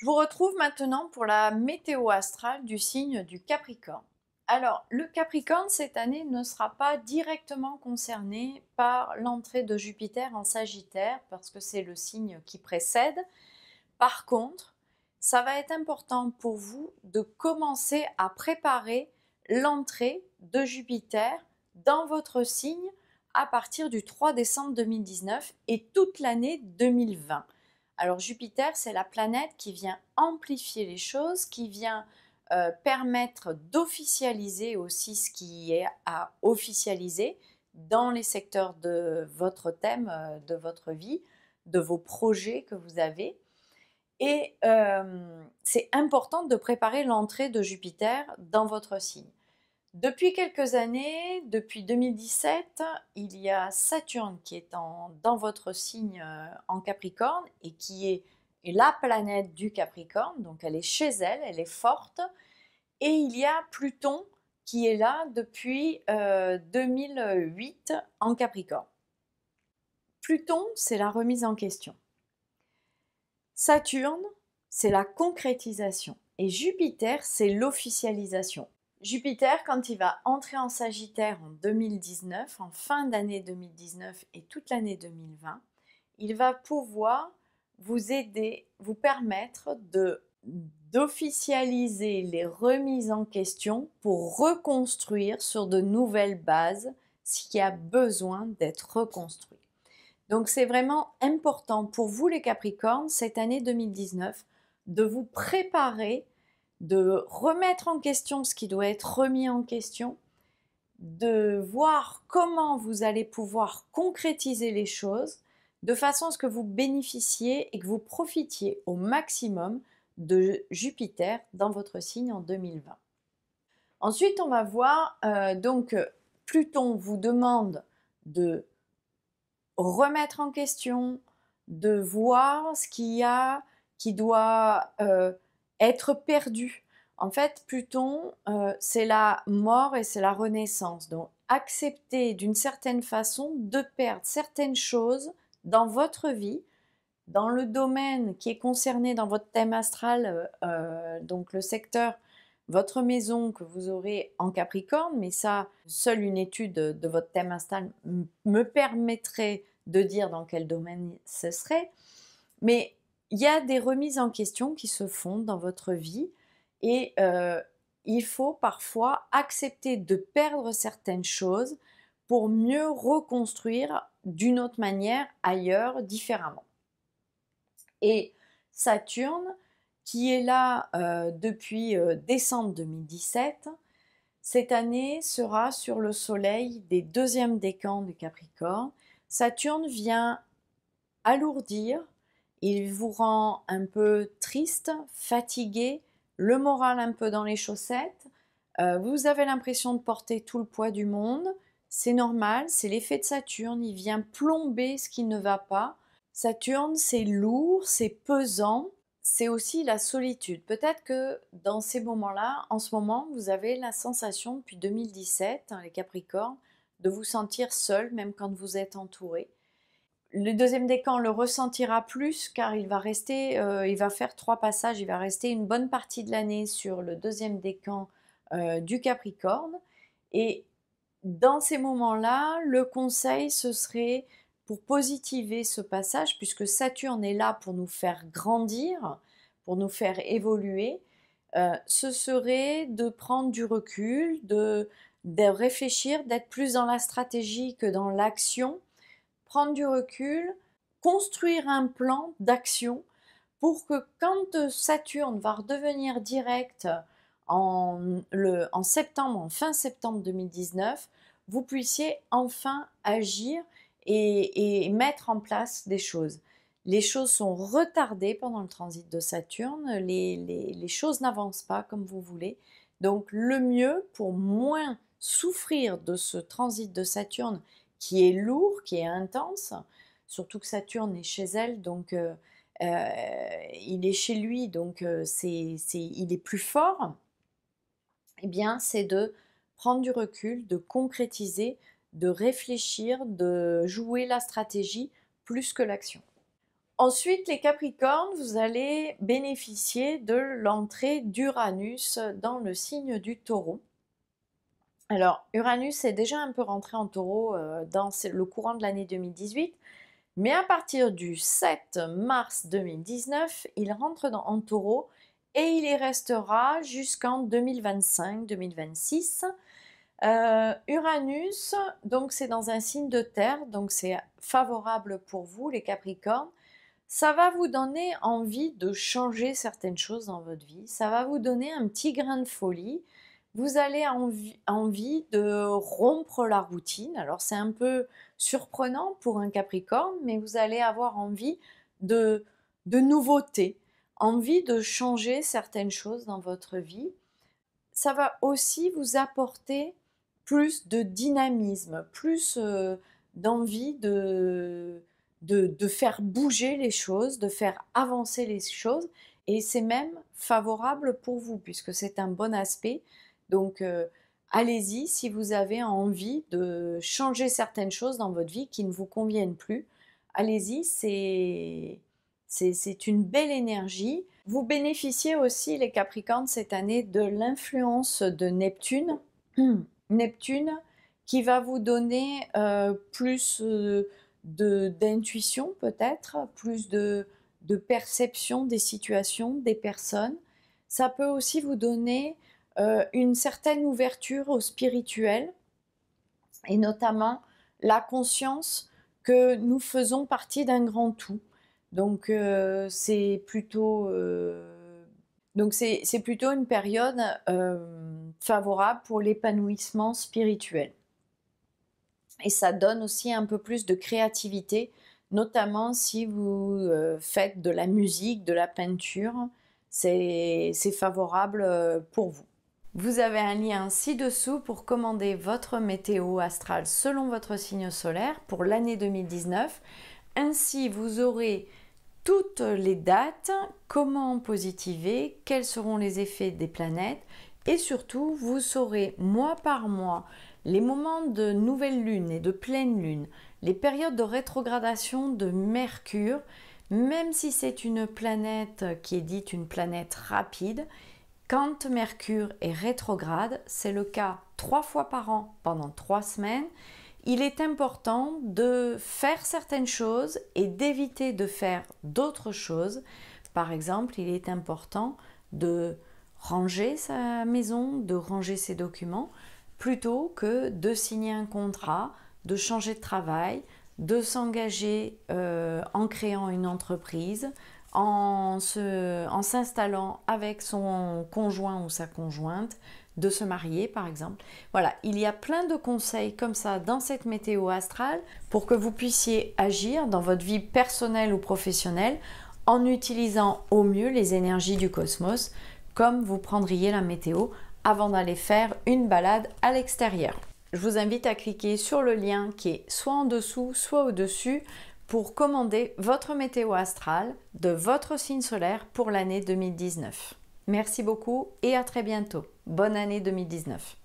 Je vous retrouve maintenant pour la météo astrale du signe du Capricorne. Alors, le Capricorne cette année ne sera pas directement concerné par l'entrée de Jupiter en Sagittaire parce que c'est le signe qui précède. Par contre, ça va être important pour vous de commencer à préparer l'entrée de Jupiter dans votre signe à partir du 3 décembre 2019 et toute l'année 2020. Alors Jupiter, c'est la planète qui vient amplifier les choses, qui vient permettre d'officialiser aussi ce qui est à officialiser dans les secteurs de votre thème, de votre vie, de vos projets que vous avez. Et c'est important de préparer l'entrée de Jupiter dans votre signe. Depuis quelques années, depuis 2017, il y a Saturne qui est dans votre signe en Capricorne et qui est la planète du Capricorne, donc elle est chez elle, elle est forte. Et il y a Pluton qui est là depuis 2008 en Capricorne. Pluton, c'est la remise en question. Saturne, c'est la concrétisation. Et Jupiter, c'est l'officialisation. Jupiter, quand il va entrer en Sagittaire en 2019, en fin d'année 2019 et toute l'année 2020, il va pouvoir vous aider, vous permettre d'officialiser les remises en question pour reconstruire sur de nouvelles bases ce qui a besoin d'être reconstruit. Donc c'est vraiment important pour vous les Capricornes, cette année 2019, de vous préparer, de remettre en question ce qui doit être remis en question, de voir comment vous allez pouvoir concrétiser les choses de façon à ce que vous bénéficiez et que vous profitiez au maximum de Jupiter dans votre signe en 2020. Ensuite, on va voir, donc Pluton vous demande de remettre en question, de voir ce qu'il y a qui doit être perdu. En fait, Pluton, c'est la mort et c'est la renaissance. Donc, accepter d'une certaine façon de perdre certaines choses dans votre vie, dans le domaine qui est concerné dans votre thème astral, donc le secteur, votre maison que vous aurez en Capricorne, mais ça, seule une étude de votre thème astral me permettrait de dire dans quel domaine ce serait. Mais il y a des remises en question qui se font dans votre vie et il faut parfois accepter de perdre certaines choses pour mieux reconstruire d'une autre manière ailleurs, différemment. Et Saturne, qui est là depuis décembre 2017, cette année sera sur le soleil des deuxièmes décans du Capricorne. Saturne vient alourdir, il vous rend un peu triste, fatigué, le moral un peu dans les chaussettes. Vous avez l'impression de porter tout le poids du monde. C'est normal, c'est l'effet de Saturne, il vient plomber ce qui ne va pas. Saturne, c'est lourd, c'est pesant, c'est aussi la solitude. Peut-être que dans ces moments-là, en ce moment, vous avez la sensation depuis 2017, les Capricornes, de vous sentir seul, même quand vous êtes entouré. Le deuxième décan le ressentira plus car il va rester, il va faire 3 passages, il va rester une bonne partie de l'année sur le deuxième décan du Capricorne. Et dans ces moments-là, le conseil, ce serait pour positiver ce passage, puisque Saturne est là pour nous faire grandir, pour nous faire évoluer, ce serait de prendre du recul, de réfléchir, d'être plus dans la stratégie que dans l'action, prendre du recul, construire un plan d'action pour que quand Saturne va redevenir direct en septembre, en fin septembre 2019, vous puissiez enfin agir et mettre en place des choses. Les choses sont retardées pendant le transit de Saturne, les choses n'avancent pas comme vous voulez. Donc le mieux pour moins souffrir de ce transit de Saturne qui est lourd, qui est intense, surtout que Saturne est chez elle, donc il est chez lui, donc il est plus fort, eh bien c'est de prendre du recul, de concrétiser, de réfléchir, de jouer la stratégie plus que l'action. Ensuite, les Capricornes, vous allez bénéficier de l'entrée d'Uranus dans le signe du Taureau. Alors, Uranus est déjà un peu rentré en Taureau dans le courant de l'année 2018, mais à partir du 7 mars 2019, il rentre en Taureau et il y restera jusqu'en 2025-2026. Uranus, donc c'est dans un signe de terre, donc c'est favorable pour vous les Capricornes. Ça va vous donner envie de changer certaines choses dans votre vie, ça va vous donner un petit grain de folie, vous allez envie de rompre la routine. Alors c'est un peu surprenant pour un Capricorne, mais vous allez avoir envie de nouveautés, envie de changer certaines choses dans votre vie. Ça va aussi vous apporter plus de dynamisme, plus d'envie de faire bouger les choses, de faire avancer les choses. Et c'est même favorable pour vous, puisque c'est un bon aspect. Donc, allez-y si vous avez envie de changer certaines choses dans votre vie qui ne vous conviennent plus. Allez-y, c'est une belle énergie. Vous bénéficiez aussi, les Capricornes, cette année de l'influence de Neptune. Neptune qui va vous donner plus d'intuition peut-être, plus de perception des situations, des personnes. Ça peut aussi vous donner une certaine ouverture au spirituel et notamment la conscience que nous faisons partie d'un grand tout. Donc c'est plutôt une période favorable pour l'épanouissement spirituel. Et ça donne aussi un peu plus de créativité, notamment si vous faites de la musique, de la peinture, c'est favorable pour vous. Vous avez un lien ci-dessous pour commander votre météo astrale selon votre signe solaire pour l'année 2019. Ainsi, vous aurez toutes les dates, comment positiver, quels seront les effets des planètes et surtout, vous saurez mois par mois les moments de nouvelle lune et de pleine lune, les périodes de rétrogradation de Mercure, même si c'est une planète qui est dite une planète rapide. Quand Mercure est rétrograde, c'est le cas 3 fois par an pendant 3 semaines, il est important de faire certaines choses et d'éviter de faire d'autres choses. Par exemple, il est important de ranger sa maison, de ranger ses documents, plutôt que de signer un contrat, de changer de travail, de s'engager en créant une entreprise, en s'installant avec son conjoint ou sa conjointe, de se marier par exemple. Voilà, il y a plein de conseils comme ça dans cette météo astrale pour que vous puissiez agir dans votre vie personnelle ou professionnelle en utilisant au mieux les énergies du cosmos, comme vous prendriez la météo avant d'aller faire une balade à l'extérieur. Je vous invite à cliquer sur le lien qui est soit en dessous, soit au-dessus pour commander votre météo astrale de votre signe solaire pour l'année 2019. Merci beaucoup et à très bientôt. Bonne année 2019.